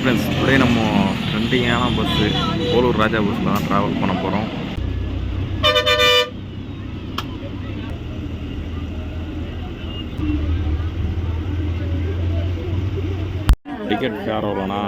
Friends, today நம்ம ட்ரெண்டிங்கான bus Polur ராஜா பஸ்ஸில் தான் ட்ராவல் பண்ண போகிறோம். டிக்கெட் ஃபேர் எவ்வளோனா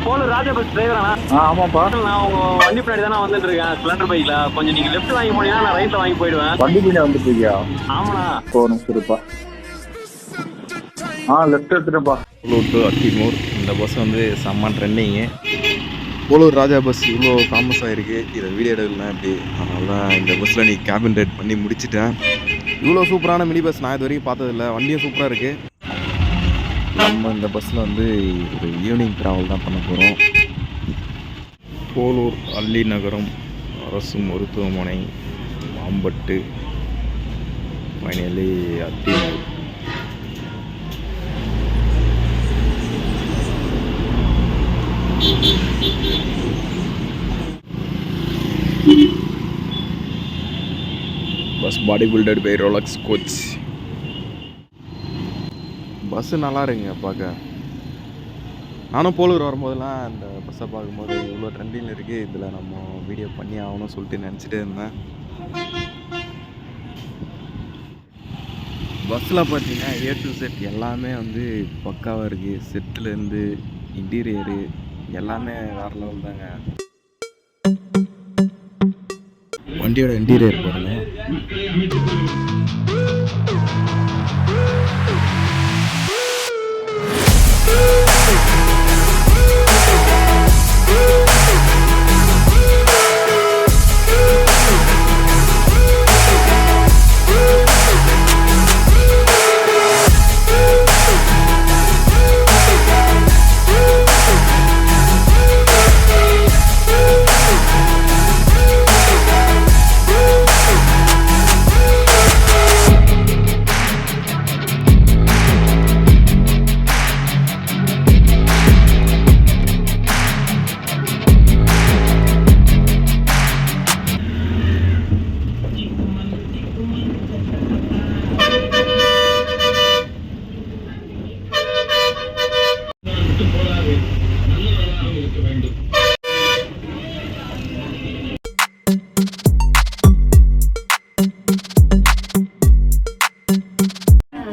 போலூர் ராஜா பஸ் டிரைவரானா? ஆமாப்பா. நான் உங்க வண்டி பின்னாடி தானே வந்துட்டு இருக்கேன் ஸ்ப்ளெண்டர் பைக்ல. கொஞ்சம் நீங்க லெஃப்ட் வாங்கி போனீங்கன்னா நான் ரைட்ல வாங்கி போயிடுவேன். வண்டி பின்னாடி வந்துட்டு இருக்கியா? ஆமாண்ணா. போகணும் சரிப்பா. லெஃப்ட் எடுத்துட்டேன்ப்பா. போலூர் டு அத்திமூர் இந்த பஸ் வந்து செம்ம ட்ரெண்டிங்கு. போலூர் ராஜா பஸ் இவ்வளோ ஃபேமஸ் ஆகிருக்கு. இதை வீடியோ எடுக்கலாம் எப்படி, அதனால தான் இந்த பஸ்ஸில் நீ கேபின் ரைட் பண்ணி முடிச்சுட்டேன். இவ்வளோ சூப்பரான மினி பஸ் நான் இது வரைக்கும் பார்த்ததில்ல. வண்டியும் சூப்பராக இருக்குது. நம்ம இந்த பஸ்ஸில் வந்து ஒரு ஈவினிங் ட்ராவல் தான் பண்ண போகிறோம். போலூர் அல்லி நகரம் அரசு மருத்துவமனை Mambattu finally Attimur. Bus body built by Rolex coach. Bus நல்லா இருக்குங்க பார்க்க. நானும் போலூர் வரும்போதெல்லாம் இந்த பஸ்ஸை பார்க்கும்போது இவ்வளோ ட்ரெண்டிங்கில் இருக்குது, இதில் நம்ம வீடியோ பண்ணி ஆகணும்னு சொல்லிட்டு நினச்சிட்டே இருந்தேன். பஸ்ஸில் பார்த்தீங்கன்னா A to Z எல்லாமே வந்து பக்காவாக இருக்குது. செட்டுலேருந்து இன்டீரியரு எல்லாமே வேறு லெவல் தாங்க. வண்டியோட இன்டீரியர் பாருங்கள்.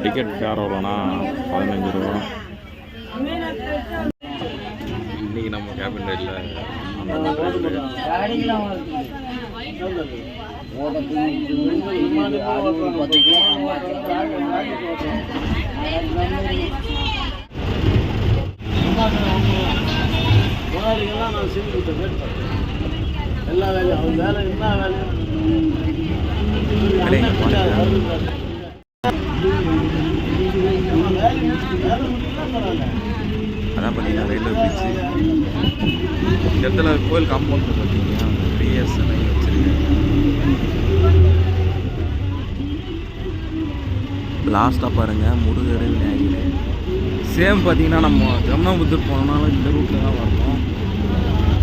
டிக்கெட் ஃபேர் எவ்வளோனா 15 ரூபா. இன்றைக்கி நம்ம கேபின் ரைடில் எல்லா வேலையும் அவன் வேலை என்ன வேலையும் அதான் பார்த்தீங்கன்னா ரயில்வே பிரிட்ஜு. இந்த இடத்துல கோயில் காம்பவுண்ட் பார்த்தீங்கன்னா பெரிய சிலை வச்சுருக்காங்க. லாஸ்ட்டாக பாருங்கள் முருகர் விநாயகர். சேம் பார்த்தீங்கன்னா நம்ம ஜம்னாபுத்தூர் போனோம்னாலும் இந்த ரூட்டில் தான் வரணும்.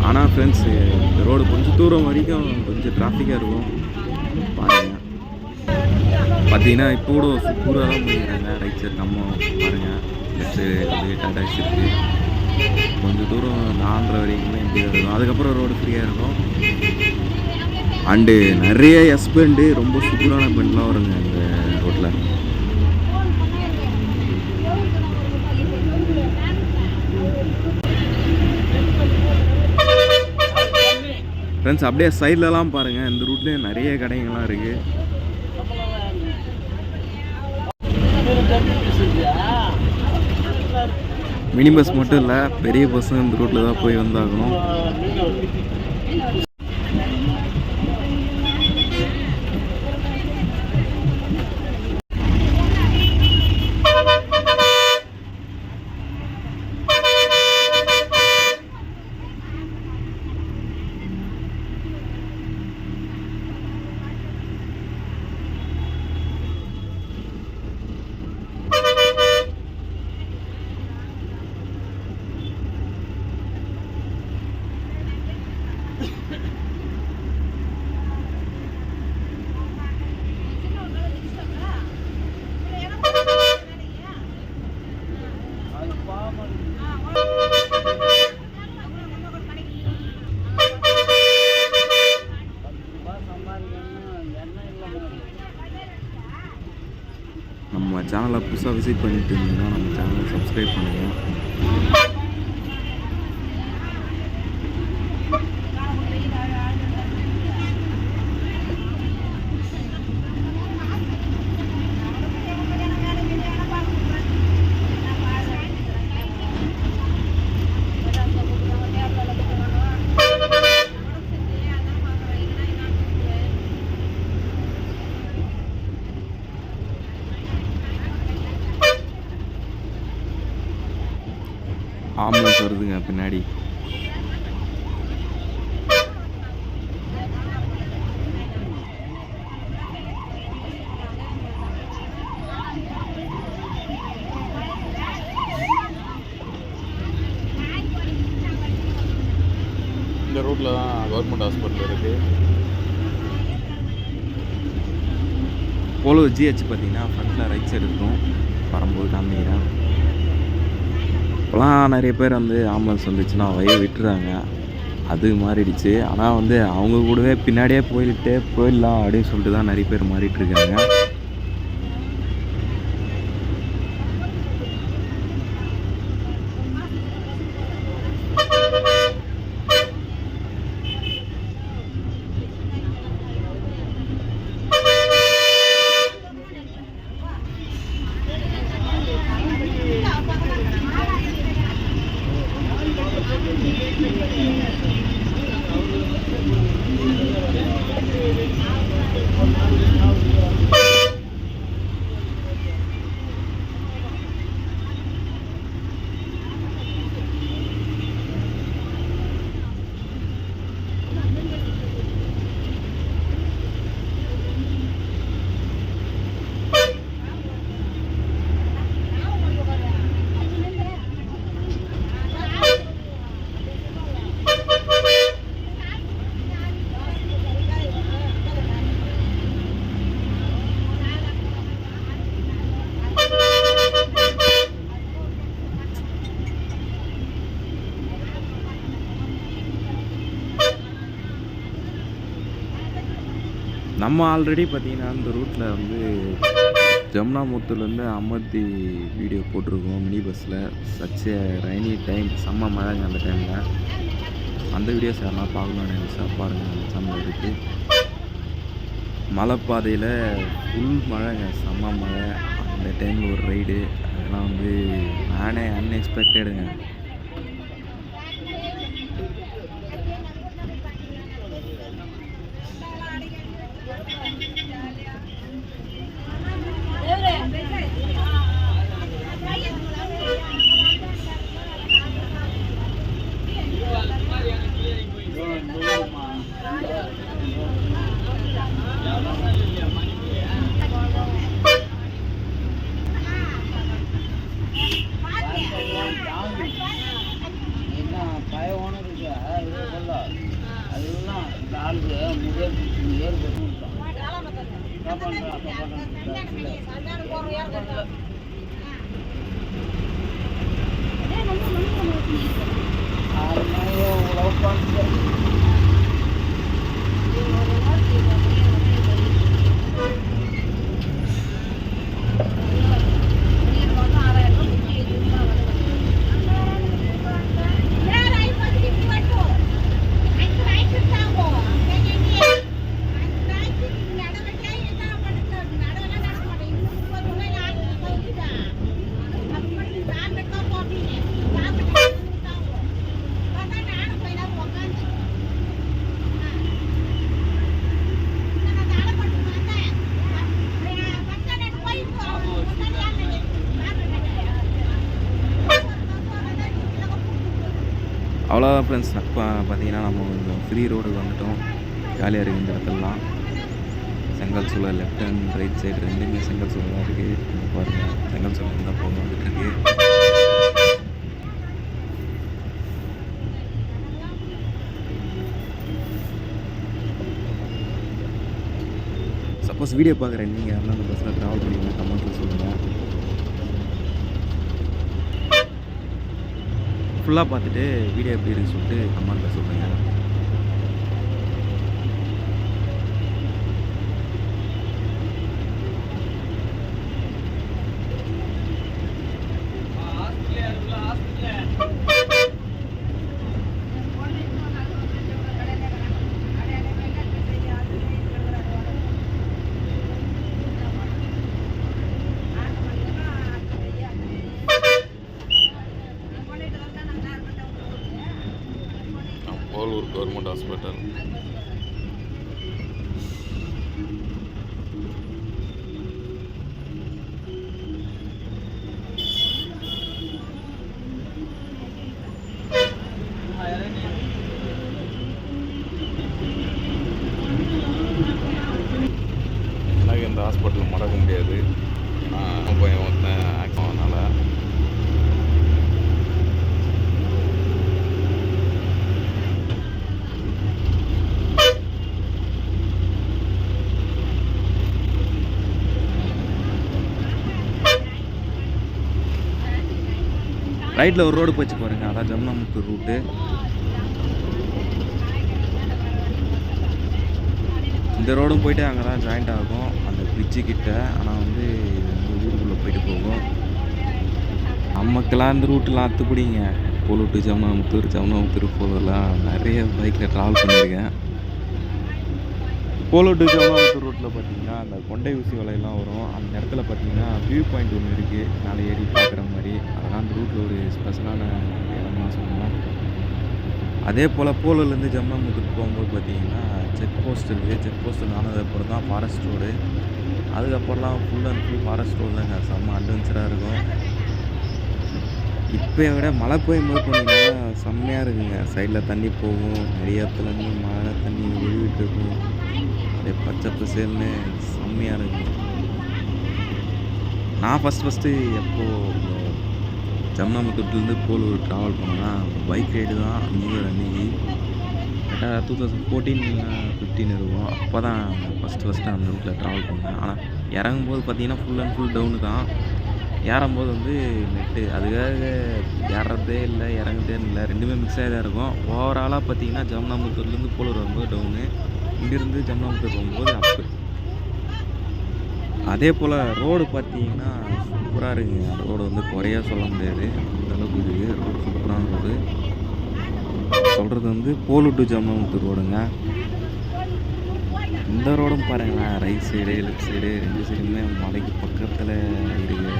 ஆனால் ஃப்ரெண்ட்ஸு இந்த ரோடு கொஞ்சம் தூரம் வரைக்கும் கொஞ்சம் டிராஃபிக்காக இருக்கும் பாருங்கள். பார்த்தீங்கன்னா இப்போ கூட சூப்பராக தான் பண்ணிக்கிறாங்க. ரைட் சைடு நம்ம பாருங்கள், லெஃப்ட் சைடு வந்து டாடா இருக்குது. கொஞ்சம் தூரம் தாண்டுற வரைக்குமே இப்படி இருக்கும். அதுக்கப்புறம் ரோடு ஃப்ரீயாக இருக்கும். அண்டு நிறைய எஸ்பெண்டு ரொம்ப சூப்பரான பெண்ட்லாம் வருங்க இந்த ரோட்டில். ஃப்ரெண்ட்ஸ் அப்படியே சைட்லலாம் பாருங்கள், இந்த ரூட்லேயே நிறைய கடைங்கள்லாம் இருக்குது. மினி பஸ் மட்டும் இல்லை, பெரிய பஸ்ஸும் இந்த ரூட்டில் தான் போய் வந்தாகணும். நம்ம சேனலை புதுசாக விசிட் பண்ணிட்டு இருந்தீங்கன்னா நம்ம சேனலை சப்ஸ்கிரைப் பண்ணுங்கள். ஆம்புலன்ஸ் வருதுங்க பின்னாடி. இந்த ரூட்டில் தான் கவர்மெண்ட் ஹாஸ்பிட்டல் இருக்குது. போலோ ஜிஹெச் பார்த்தீங்கன்னா ஃப்ரண்ட்டில் ரைட் சைடு இருக்கும், வரும்போது காமிக்கிறேன். இப்போலாம் நிறைய பேர் வந்து ஆம்புலன்ஸ் வந்துச்சுன்னா வய விட்டுறாங்க, அது மாறிடுச்சு. ஆனால் வந்து அவங்க கூடவே பின்னாடியே போயிடலாம் அப்படின்னு சொல்லிட்டு தான் நிறைய பேர் மாறிட்டுருக்காங்க. நம்ம ஆல்ரெடி பார்த்திங்கன்னா இந்த ரூட்டில் வந்து ஜமுனாமுத்தூர்லேருந்து அமர்த்தி வீடியோ போட்டிருக்கோம் மினி பஸ்ஸில். சச்ச ரெய்னி டைம், செம்ம மழைங்க அந்த டைமில். அந்த வீடியோஸ் யாரெல்லாம் பார்க்கணும்னு நினச்சா பாருங்கள், அந்த சேனல் இருக்குது. மலைப்பாதையில் ஃபுல் மழைங்க, செம்ம மழை. அந்த டைமில் ஒரு ரைடு, அதெல்லாம் வந்து நானே அன்எக்ஸ்பெக்டடுங்க. அவ்வளோதான் ஃப்ரெண்ட்ஸ். இப்போ பார்த்தீங்கன்னா நம்ம கொஞ்சம் ஃப்ரீ ரோடுக்கு வந்துட்டோம். ஜாலியாக இருக்குது இந்த இடத்துலலாம். செங்கல் சூளை லெஃப்ட் அண்ட் ரைட் சைடு ரெண்டுமே செங்கல் சூளை தான் இருக்குது. பாருங்கள், செங்கல் சூளை தான் போக வந்துட்டுருக்கு. சப்போஸ் வீடியோ பார்க்குறேன் நீங்கள் யாருன்னா அந்த பஸ்ஸில் ட்ராவல் பண்ணிங்கன்னா கமெண்ட்டில் சொல்லுங்கள். ஃபுல்லாக பார்த்துட்டு வீடியோ எப்படி இருக்குன்னு சொல்லிட்டு கமெண்ட்டில் சொல்லுங்கள். Polur government hospital. எனக்கு இந்த ஹாஸ்பிட்டல் மறக்க முடியாது. நான் போய் ஒருத்தன் ஆக்சிடென்ட்னால ரைட்டில் ஒரு ரோடு போச்சு பாருங்கள், அதான் ஜம்னாமுத்தூர் ரூட்டு. இந்த ரோடும் போயிட்டு அங்கே தான் ஜாயிண்ட் ஆகும் அந்த பிரிட்ஜு கிட்ட. ஆனால் வந்து இது வந்து ஊருக்குள்ளே போயிட்டு போகும். நமக்கெல்லாம் இந்த ரூட்டெலாம் அத்துப்பிடிங்க. போலூர் டு ஜம்னாமுத்தூர் போலூர்லாம் நிறைய பைக்கில் ட்ராவல் பண்ணியிருக்கேன். போலூர் டு ஜம்னாமுத்தூர் ரூட்டில் பார்த்தீங்கன்னா அந்த கொண்டை ஊசி வலையெல்லாம் வரும். அந்த இடத்துல பார்த்தீங்கன்னா வியூ பாயிண்ட் ஒன்று இருக்குது, மேலே ஏறி பார்க்குற மாதிரி. அதெல்லாம் அந்த ரூட்டில் ஒரு ஸ்பெஷலான இடம்லாம் சொல்லணும். அதே போல் போலூர்லேருந்து ஜம்னாமுத்தூர் போகும்போது பார்த்தீங்கன்னா செக் போஸ்ட் இருக்குது. செக் போஸ்ட்டு ஆனதுக்கப்புறம் தான் ஃபாரஸ்ட் ரோடு. அதுக்கப்புறம்லாம் full and full forest road தாங்க. செம்ம அட்வென்ச்சராக இருக்கும். இப்போயை விட மழை பெய்யும்போது போனீங்கன்னா செம்மையாக இருக்குங்க. சைடில் தண்ணி போகும், நிறைய இடத்துலேருந்து மழை தண்ணி ஒழுவிட்டு இருக்கும். அப்படியே பச்சை பசேல்னு செம்மையாக இருக்கும். நான் ஃபஸ்ட்டு எப்போது ஜம்னாமுத்தூர்லேருந்து போலூர் ட்ராவல் பண்ணேன்னா பைக் ரைடு தான். நியூ இயர் அன்றைக்கி கரெக்டாக 2014-15 இருக்கும். அப்போ தான் ஃபஸ்ட்டு அந்த ரூட்டில் ட்ராவல் பண்ணேன். ஆனால் இறங்கும்போது பார்த்தீங்கன்னா ஃபுல் அண்ட் ஃபுல் டவுனு தான். ஏறும்போது வந்து நெட்டு அதுக்காக ஏறுறதே இல்லை, இறங்குறதே இல்லை, ரெண்டுமே மிக்ஸ் ஆகி தான் இருக்கும். ஓவராலாக பார்த்தீங்கன்னா ஜம்னாமுத்தூர்லேருந்து போலூர் வரும்போது டவுனு, இங்கேருந்து ஜம்னாமுத்தூர் போகும்போது அப்பு. அதே போல் ரோடு பார்த்தீங்கன்னா சூப்பராக இருக்குங்க. ரோடு வந்து குறையா சொல்ல முடியாது, அந்தளவுக்கு இருக்குது. ரோடு சூப்பரான ரோடு. சொல்கிறது வந்து போலூர் டு ஜம்னாமுத்தூர் ரோடுங்க. இந்த ரோடும் பாருங்களேன், ரைட் சைடு லெஃப்ட் சைடு ரெண்டு சைடுமே மலைக்கு பக்கத்தில் இருக்குது.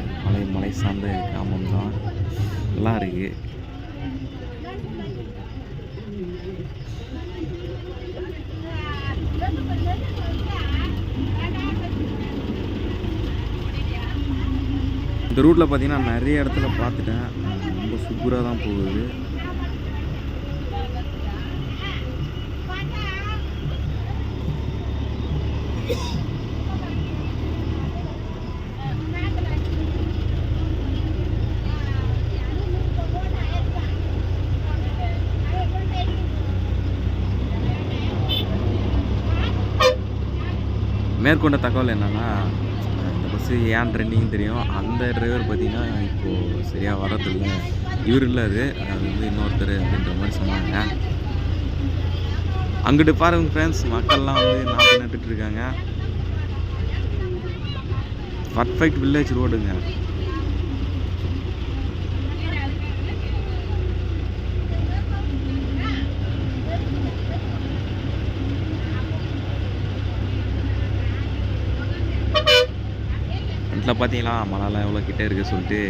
மலை சார்ந்த கிராமம் தான், நல்லா இருக்குது. இந்த ரூட்டில் பார்த்தீங்கன்னா நிறைய இடத்துல பார்த்துட்டேன். ரொம்ப சூப்பராக தான் போகுது. மேற்கொண்ட தகவல் என்னென்னா, இந்த பஸ்ஸு ஏன் ட்ரெண்டிங் தெரியும். அந்த டிரைவர் பார்த்திங்கன்னா இப்போது சரியாக வரதில்லை. இவர் இல்லை, அது வந்து இன்னொருத்தர் அப்படின்ற மாதிரி சொன்னாங்க. அங்கிட்டு பாருங்க ஃப்ரெண்ட்ஸ், மக்கள்லாம் வந்து நாற்று நட்டுட்ருக்காங்க. பர்ஃபெக்ட் வில்லேஜ் ரோடுங்க. ஃப்ரண்ட்டில் பார்த்தீங்களா மலைலாம் எவ்வளோ கிட்டே இருக்குது சொல்லிட்டு.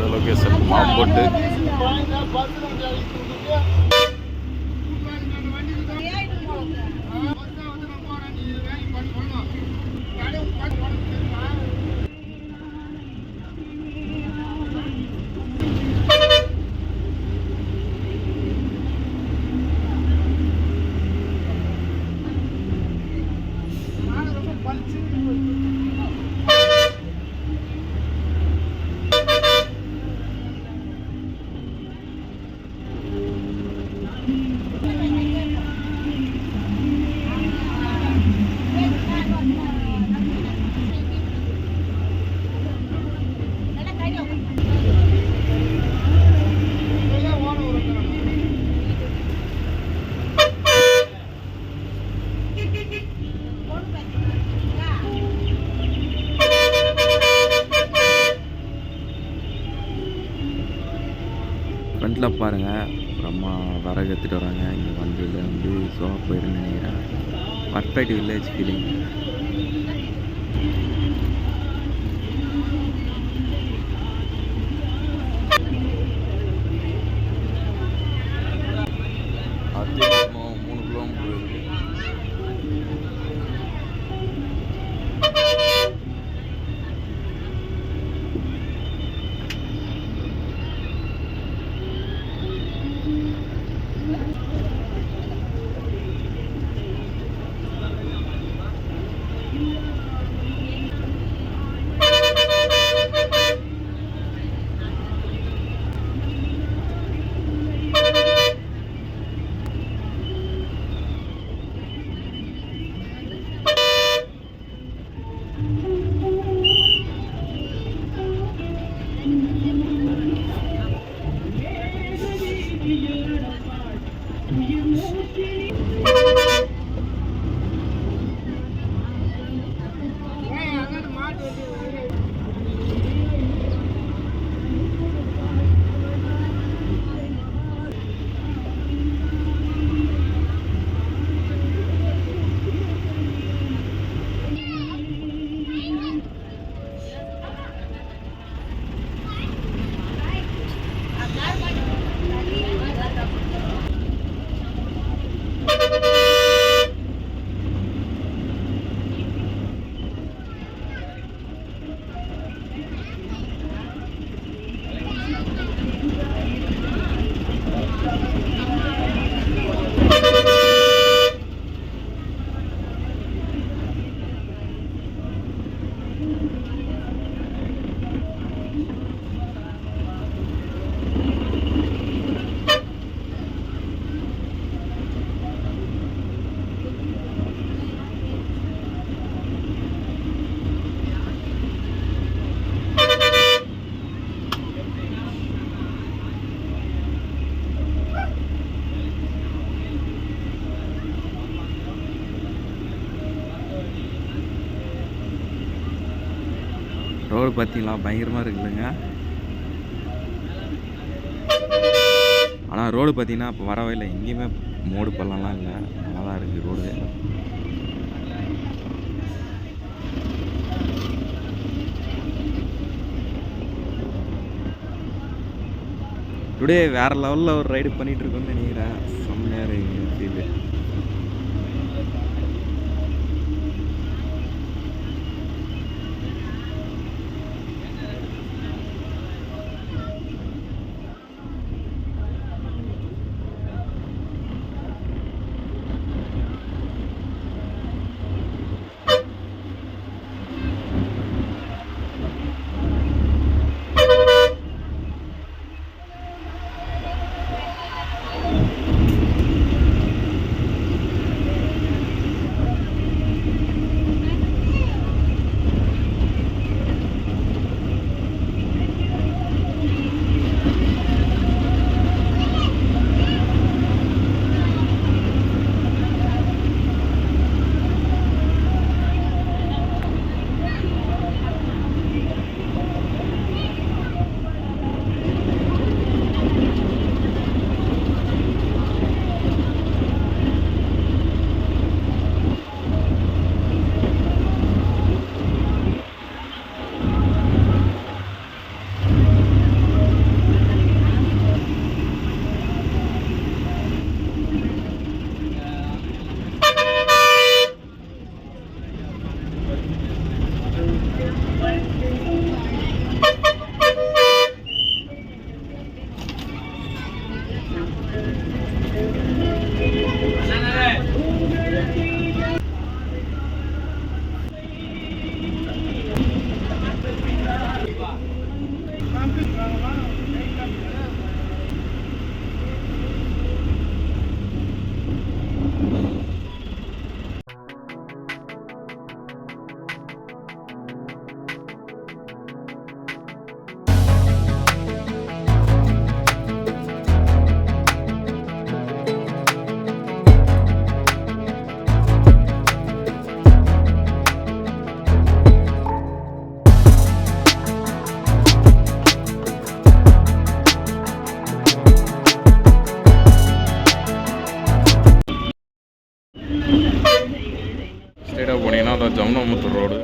இந்த லொக்கேஷன் மாம்போட்டு. ஃப்ரண்ட்டில் பாருங்கள், அம்மா விறகு எடுத்துகிட்டு வராங்க. இங்கே வண்டியில் வந்து சோஃபா போயிருன்னு நினைக்கிறேன். Perfect village feeling. அதிகமாக 3 கிலோமீட்டர் இருக்குது. ரோடு பார்த்தீங்களா, பயங்கரமாக இருக்குதுங்க. ஆனால் ரோடு பார்த்தீங்கன்னா இப்போ வரவே இல்லை, எங்கேயுமே மோடு பள்ளம்லாம் இல்லை, நல்லா தான் இருக்குது ரோடு. டுடே வேறு லெவலில் ஒரு ரைடு பண்ணிகிட்டு இருக்கோன்னு நினைக்கிறேன். செம்மையாக இருக்குது. ஸ்ட்ரைட்டாக போனீங்கன்னா அதான் ஜமுனாமுத்தூர் ரோடு.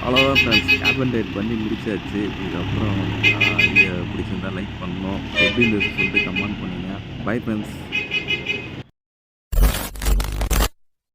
அவ்வளோதான் ஃப்ரெண்ட்ஸ், கேப் ரைட் பண்ணி முடிச்சாச்சு. இதுக்கப்புறம் வீடியோ பிடிச்சிருந்தா லைக் பண்ணணும், எப்படி இருந்துச்சு சொல்லிட்டு கமெண்ட் பண்ணுங்கள். Bye friends.